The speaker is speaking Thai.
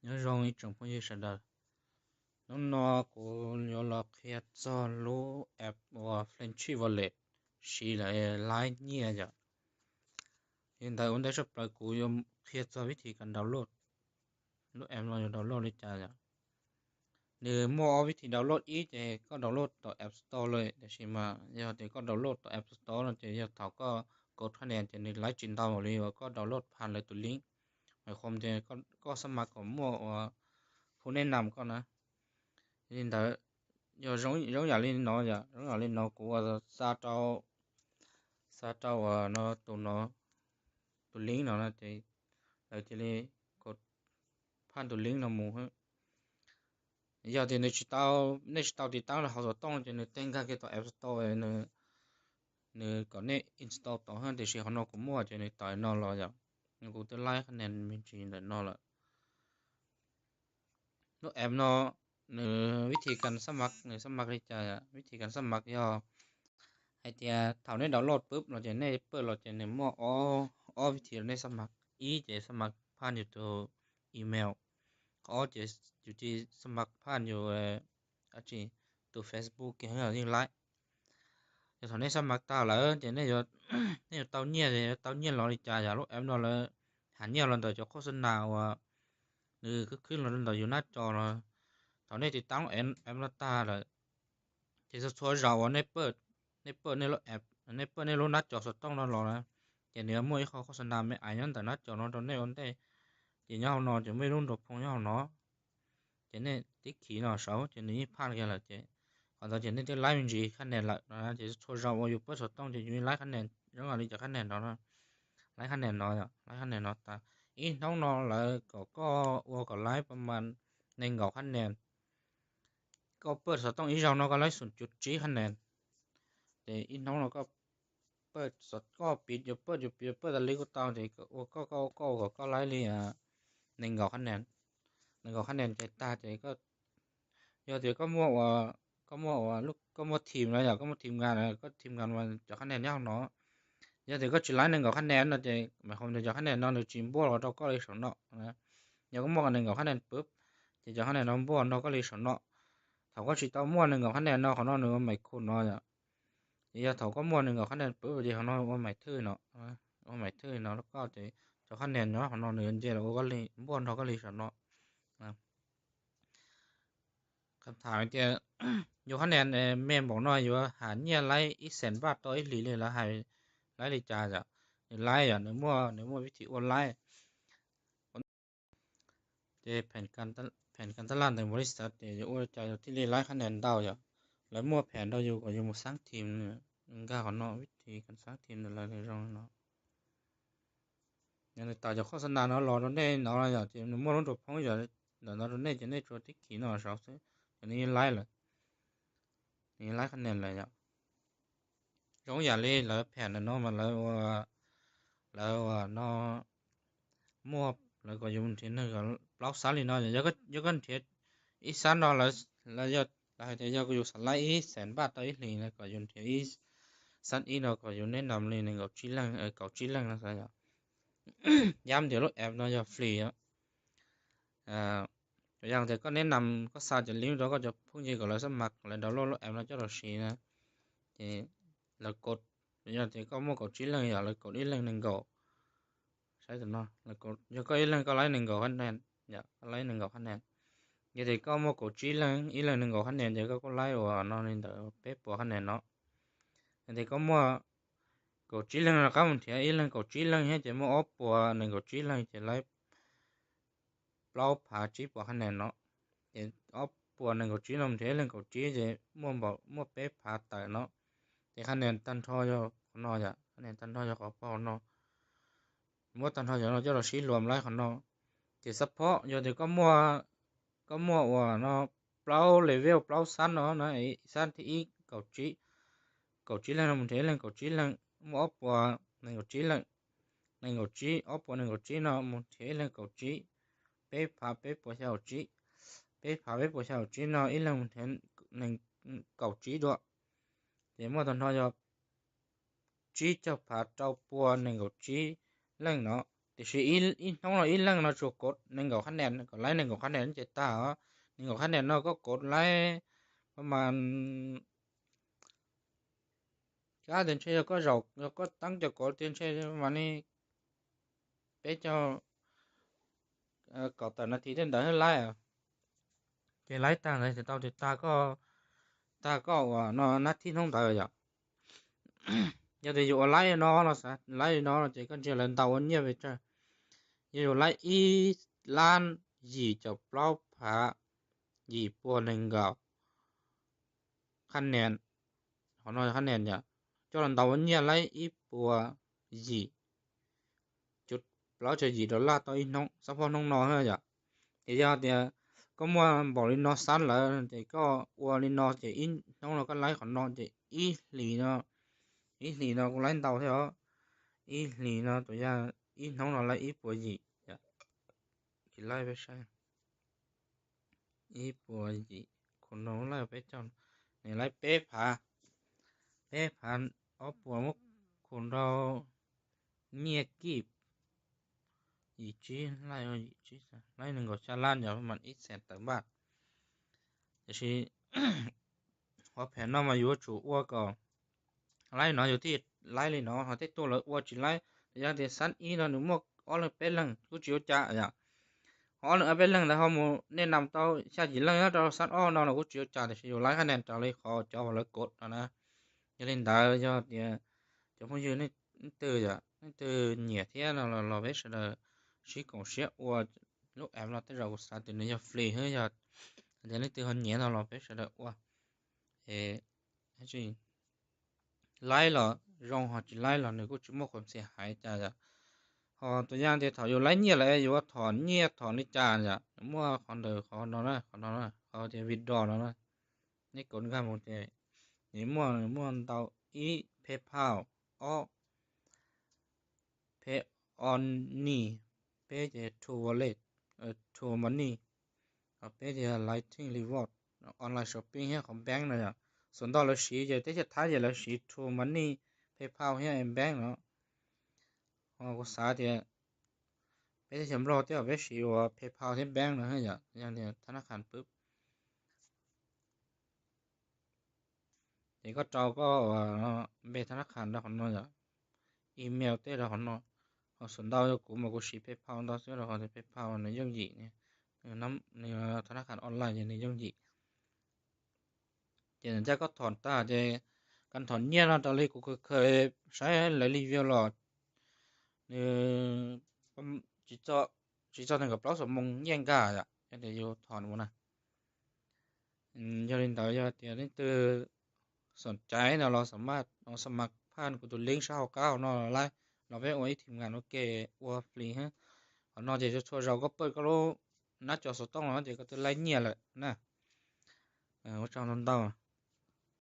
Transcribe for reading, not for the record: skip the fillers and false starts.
nhớ rong ít trong phong gì đó nó của nhớ là khi cho lú app và Frenchy wallet chỉ là lại nhẹ giờ hiện tại ông đã sắp lại của yếm khi cho viết thì cần download lúc em nói download đi trả giờ nếu mua viết thì download ít thì có download từ App Storeเลยแต่ชิมาgiờ thì có download từ App Store แล้วthì giờเขาก็กดคะแนนจะในไลฟ์จินดาวน์เลยก็ดาวน์โหลดผ่านเลยตัวลิงก์หมายความจะก็สมัครของมั่วผู้แนะนำก็นะhiện tại giờ giống giống nhà lên nó giờ giống nhà lên nó của sa trâu nó tụi lính nó thì ở thì lên có phan tụi lính nó mù hết giờ thì nếu chỉ tao thì tao là họ sẽ tông cho nên tên cái tụi app store này này có nên install tao hơn thì sẽ họ nó cũng mua cho nên tại nó là giờ nhưng cũng tương lai cái nền mình chỉ là nó là lúc em nóวิธีการสมัครđi cha วิธีการสมัครย่อ ไอเดียเท่านี้ดาวน์โหลดปุ๊บเราจะได้เปิดเราจะได้มั่ววิธีในสมัครจะสมัครผ่านอยู่ตัวอีเมลก็จะอยู่ที่สมัครผ่านอยู่อาจีตัว Facebook กี่ให้เราที่ไลน์จะเท่านี้สมัครตาแล้วจะได้ยศเนี่ยเตาเนี่ยเลยเตาเนี่ยเราดีจ่ายจากลูกแอมเราเลยหันเนี่ยเราต่อจะโฆษณาว่าหรือขึ้นเราต่ออยู่หน้าจอเราเท่านี้ติดตั้งแอมเราตาเลยจะช่วยเราในเปิดในรถแอปในเปิดในรถนัดจอดสต้องนอนรอนะจะเนื้อมวยเขาโฆษณาไม่อายนั่นแต่นัดจอดนอนตอนนี้วันได้จะเงานอนจะไม่รุ่นดกพงเงาเนาะจะเนี่ยติ๊กขี่เนาะเสาจะนี้พลาดกันละจะcòn tao chỉ nên cái lái mình gì khán nền lại nó chỉ cho ra vào YouTube sốt tông chỉ như lái khán nền giống là đi chợ khán nền đó nó lái khán nền nó lái khán nền nó ta ít nó là có lái ประมาณในเงาคะแนนก็เปิดสต้องอีเราเนาะก็ไล่0.4คะแนนแต่อีน้องเราก็เปิดสดก็ปิดอะไรก็ตามแต่ก็ไล่เลยในเงาคะแนนใจตาใจก็เดี๋ยวก็มั่วว่าลูกก็มั่วทีมแล้วอย่างก็มั่วทีมงานก็ทีมงานมันจะคะแนนยากเนาะเดี๋ยวก็จะไล่ในเงาคะแนนนะใจหมายความจะคะแนนนอนหรือจีมบัวเราก็เลยสนเนาะนะเดี๋ยวก็มั่วกันในเงาคะแนนปุ๊บจะคะแนนน้องบัวเราก็เลยสนเนาะเขาก็ชิตเอามั่วหนึ่งกับคะแนนเนาะของน้องหนึ่งว่าไม่คุ้นเนาะgiờ thầu có muaหนึ่งกับคะแนนปุ๊บเดี๋ยวเขาน้อยว่าไม่ถือเนาะว่าไม่ถือเนาะแล้วก็จะคะแนนเนาะของน้องหนึ่งเดี๋ยวเราก็เลยบ้วนเขาก็เลยสนเนาะคำถามเดียวอยู่คะแนนแม่บอกน้อยอยู่ว่าหาเนี่ยไล่อีแสนบาทต่ออีหลีเลยแล้วให้ไล่เลยจ้าจ้ะไล่เนื้อมั่ววิธีออนไลน์จะแผนการตลาดในบริษัทเดี๋ยวว่าจะที่ไล่คะแนนดาวจ้ะแล้วมั่วแผนเราอยู่ก็อยู่มาสร้างทีมเนี่ยก็เขาเนาะวิธีการสร้างทีมอะไรในรองเนาะอย่างต่อจากโฆษณาเนาะรอตอนนี้เนาะอะไรอย่างเงี้ยมั่วต้องจบพ้องอย่างเดี๋ยวตอนนี้จะได้ตัวที่ขี่เนาะสาวซื้ออันนี้ไล่เลยนี่ไล่คะแนนเลยจ้ะร้องอย่าเล่นแล้วแผนเนาะมันแล้วเนาะมั่วแล้วก็ยุ่งที่นั่นก็ล็อกสายเลยเนาะยังก็เทียดอีสานเนาะแล้วยอดได้แต่ยอดก็อยู่สไลด์อีแสนบาทต่ออีหลีแล้วก็ยุ่งที่อีสันอีเนาะก็อยู่แนะนำเลยในเกาจีลังนะสิจ้ะย้ำเดี๋ยวรถแอปเนาะจะฟรีอ่ะอย่างแต่ก็แนะนำก็ซาจะลิงก์เราก็จะพุ่งยีกับเราสมัครแล้วดาวน์โหลดแอปเราจะเราชีนะthì là cột giờ thì có một cột chỉ lần giờ là cột ít lần nâng gỗ sai rồi nó là cột giờ có ít lần có lấy nâng gỗ hết nè dạ lấy nâng gỗ hết nè giờ thì có một cột chỉ lần ít lần nâng gỗ hết nè giờ có lấy vào nó nên đỡ bếp vào hết nè nó thì có một cột chỉ lần là có một thì ít lần cột chỉ lần hết chỉ một ốp vào nâng cột chỉ lần chỉ lấy bao phá chỉ vào hết nè nó thì ốp vào nâng cột chỉ lần thế lần cột chỉ thì mua bếp phá tại nó thìคะแนนตั้งท่อยของนอจะคะแนนตั้งท่อยของพ่อนอมั่วตั้งท่อยของนอจะเราชี้รวมไล่ของนอที่เฉพาะอยู่ที่ก็มั่วว่าเนาะเปล่าเลเวลเปล่าสั้นเนาะไอ้สั้นที่อีเกาจีแล้วมันเท่าเกาจีแล้วมั่วว่าในเกาจีแล้วในเกาจีว่าในเกาจีเนาะมันเท่าเกาจีเป๊ะพาเป๊ะปวดเกาจีเป๊ะพาเป๊ะปวดเกาจีเนาะอีแล้วมันเท่าในเกาจีด้วยthì mà thằng nó chỉ cho phá trâu bùa nên có chỉ lên nó thì sẽ ít không là ít lần nó chụp code nên có khả năng có lấy nên có khả năng chế tạo nên có khả năng nó có code lấy mà cái tiền chơi có rộng có tăng cho code tiền chơi mà này bé cho có tận là thì đến đỡ lấy à cái lấy tăng này thì tao thì ta có nó nát thiên không tới rồi giờ thì dụ lấy nó sao lấy nó chỉ cần chơi lần tàu như vậy chứ giờ lấy y lan gì cho bao phá gì bùa nền gạo khăn nền họ nói khăn nền nhỉ cho lần tàu như lấy y bùa gì chút bao chơi gì đó là tao in nông sao phong nông nó hơi nhỉ thì giờ thì có mua bỏ lên nó sẵn là thì có qua lên nó thì in nông nó có lấy còn nó thì ít lì nó cũng lấy tàu theo ít lì nó tụi ra ít nông nó lấy ít bùa gì thì lấy về sai ít bùa gì còn nó lấy về trong này lấy bé phá ở bùa mốc còn đâu nhẹ kịp gì chứ lấy ở gì chứ lấy đừng có cha lan giờ mà ít sẽ tới bạc thì họ phải nó mà yếu chủ qua còn lấy nó yếu thì lấy lên nó họ thấy tôi là qua chỉ lấy ra thì sẵn ý nó nếu mà ở là bé lần cứ chịu trả vậy họ là bé lần là họ muốn nên làm tao xa chỉ lần đó tao sẵn nó là cứ chịu trả thì chịu lấy cái này trả lấy khó cho họ lấy cột đó nè cho nên đại cho thì cho bây giờ này từ giờ từ nhẹ thế là biết là chỉ còn sẽ qua lúc em là tới rồi sao thì nó giờ free hết giờ thì nó từ hơn nhẹ là biết là qua thì cái gì lấy là rong họ chỉ lấy là nếu có chúng một con sẽ hại cha giờ họ tôi giang thì thhọ yêu lấy nhiều lại yêu thọ nhiều thọ đi cha giờ mua con đời con nó là họ thì vịt đỏ nó là những con gà một thì những mua tàu ý PayPal o pay on ni pay the to wallet to money pay the lighting reward online shopping hayของ bank này àส่วนต่อเราสีจะที่จะท้ายจะเราสี to money PayPal ให้ bank เนาะก็สาธิตไปที่ผมรอที่เอาไปสีว่า PayPal ที่ bank นะฮะอย่างเดียวธนาคารปุ๊บเดี๋ยวก็เจ้าก็ไปธนาคารแล้วของเราจะอีเมลเต้แล้วของเราส่วนต่อจะกูมากูสี PayPal ต่อเสร็จแล้วเขาจะ PayPal ในย่งจีเนี่ยน้ำในธนาคารออนไลน์ในย่งจีเดี๋ยวจะก็ถอนตาจะการถอนเนี่ยเราตอนแรกกูเคยใช้หลายรีวิวหลอดchỉ cho nên gặp đó số mông nhanh cả ạ cho nên yêu thọn muốn này cho nên tới giờ tiền đến từ สนใจเนาะเราสามารถเอาสมัครผ่านกูตัวลิงก์ชาวเก้าเนาะไล่เราไปเอาไว้ทีมงานโอเคว่าฟรีฮะเนาะเดี๋ยวจะช่วยเราก็เปิดก็รู้นัดจอสต้องเนาะเดี๋ยวก็จะไล่เนี่ยแหละนะว่าจองต้นเต้า